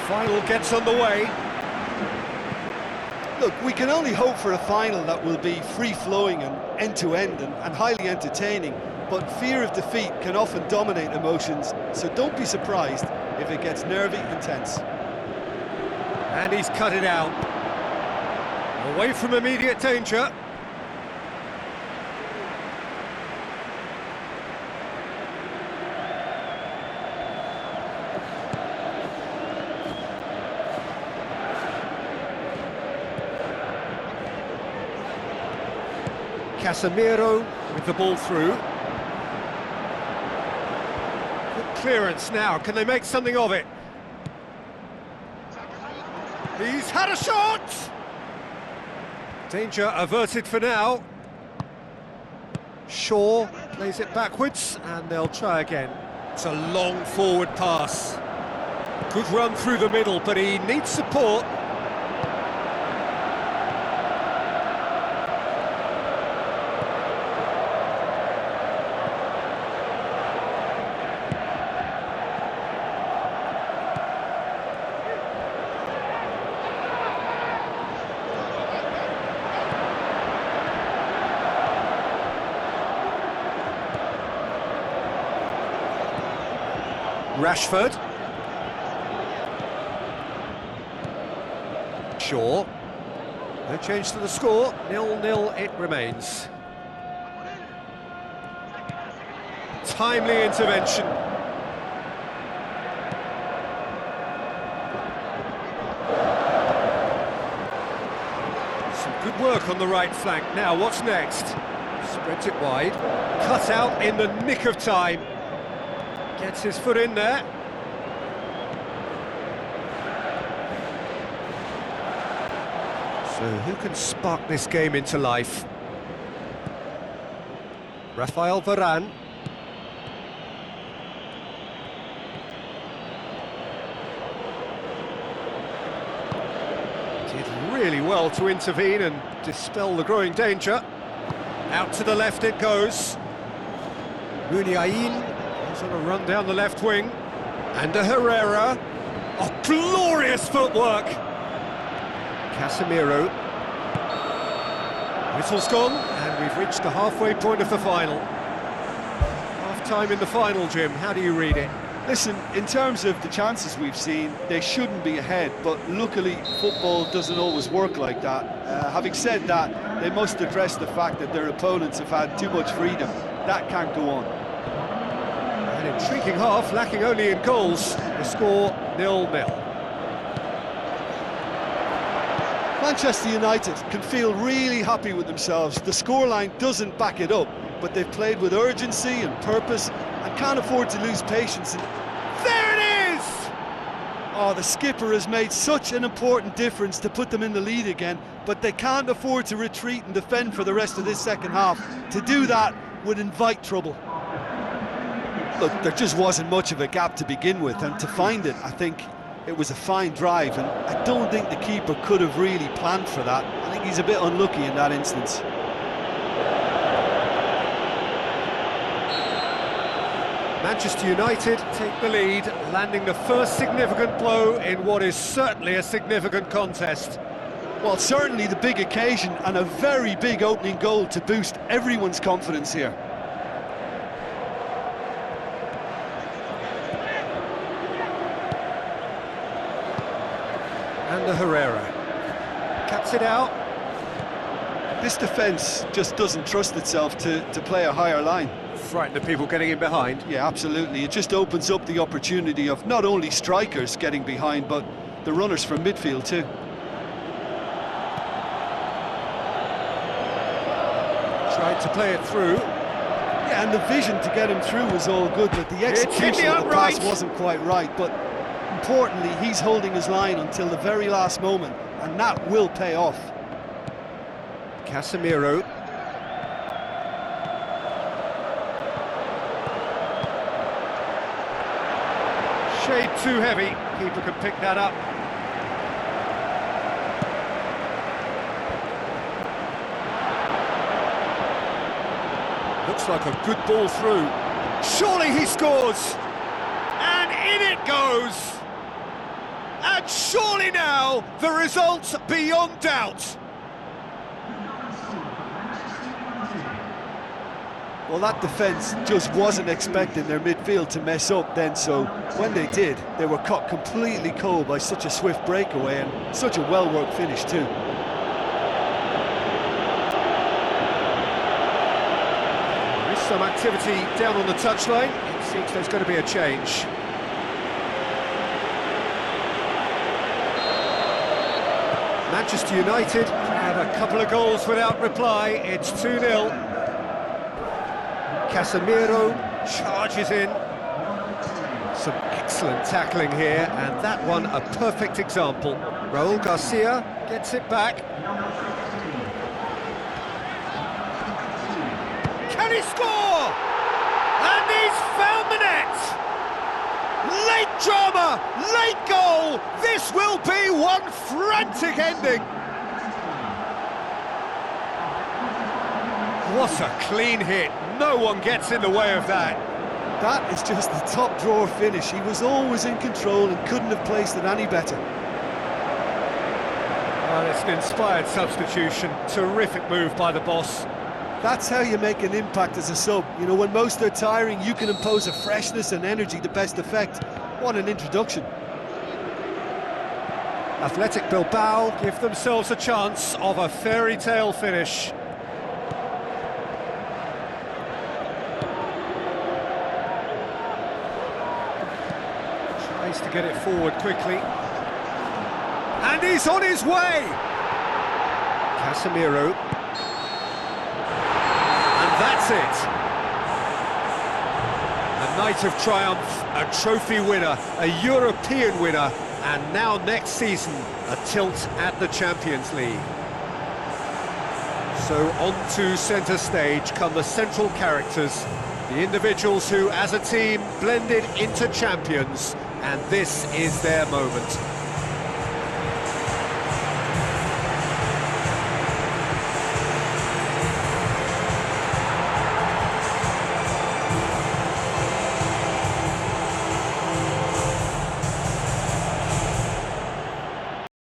Final gets underway. Look, we can only hope for a final that will be free-flowing and end-to-end and highly entertaining, but fear of defeat can often dominate emotions, so don't be surprised if it gets nervy and tense. And he's cut it out. Away from immediate danger. Casemiro with the ball through. Good clearance now, can they make something of it? He's had a shot! Danger averted for now. Shaw plays it backwards and they'll try again. It's a long forward pass. Good run through the middle, but he needs support. Rashford. Shaw. No change to the score, 0-0 it remains. Timely intervention. Some good work on the right flank. Now, what's next? Spreads it wide. Cut out in the nick of time. Gets his foot in there. So who can spark this game into life? Rafael Varane. Did really well to intervene and dispel the growing danger. Out to the left it goes. Muniain. He's on a run down the left wing. And a Herrera. Oh, glorious footwork! Casemiro. Whistle's gone, and we've reached the halfway point of the final. Half-time in the final, Jim. How do you read it? Listen, in terms of the chances we've seen, they shouldn't be ahead, but luckily football doesn't always work like that. Having said that, they must address the fact that their opponents have had too much freedom. That can't go on. An intriguing half, lacking only in goals. The score 0-0. Manchester United can feel really happy with themselves. The scoreline doesn't back it up, but they've played with urgency and purpose and can't afford to lose patience. And there it is! Oh, the skipper has made such an important difference to put them in the lead again, but they can't afford to retreat and defend for the rest of this second half. To do that would invite trouble. Look, there just wasn't much of a gap to begin with, and to find it, I think it was a fine drive, and I don't think the keeper could have really planned for that. I think he's a bit unlucky in that instance. Manchester United take the lead, landing the first significant blow in what is certainly a significant contest. Well, certainly the big occasion and a very big opening goal to boost everyone's confidence here. And the Herrera cuts it out. This defence just doesn't trust itself to play a higher line. Frighten the people getting in behind. Yeah, absolutely. It just opens up the opportunity of not only strikers getting behind, but the runners from midfield too. Tried to play it through. Yeah, and the vision to get him through was all good, but the execution of the pass wasn't quite right. But importantly, he's holding his line until the very last moment, and that will pay off. Casemiro. Shade too heavy. Keeper can pick that up. Looks like a good ball through. Surely he scores! And in it goes! And surely now, the result beyond doubt. Well, that defence just wasn't expecting their midfield to mess up then, so when they did, they were caught completely cold by such a swift breakaway and such a well-worked finish too. There is some activity down on the touchline. It seems there's going to be a change. Manchester United have a couple of goals without reply. It's 2-0. Casemiro charges in. Some excellent tackling here, and that one a perfect example. Raul Garcia gets it back. Can he score? And he's found the net! Late drama, late goal! This will be one frantic ending! What a clean hit, no one gets in the way of that. That is just the top drawer finish. He was always in control and couldn't have placed it any better. Well, it's an inspired substitution, terrific move by the boss. That's how you make an impact as a sub. You know, when most are tiring, you can impose a freshness and energy to best effect. What an introduction. Athletic Bilbao give themselves a chance of a fairy tale finish. Tries to get it forward quickly. And he's on his way! Casemiro. That's it. A night of triumph, a trophy winner, a European winner, and now next season, a tilt at the Champions League. So on to centre stage come the central characters, the individuals who, as a team, blended into champions, and this is their moment.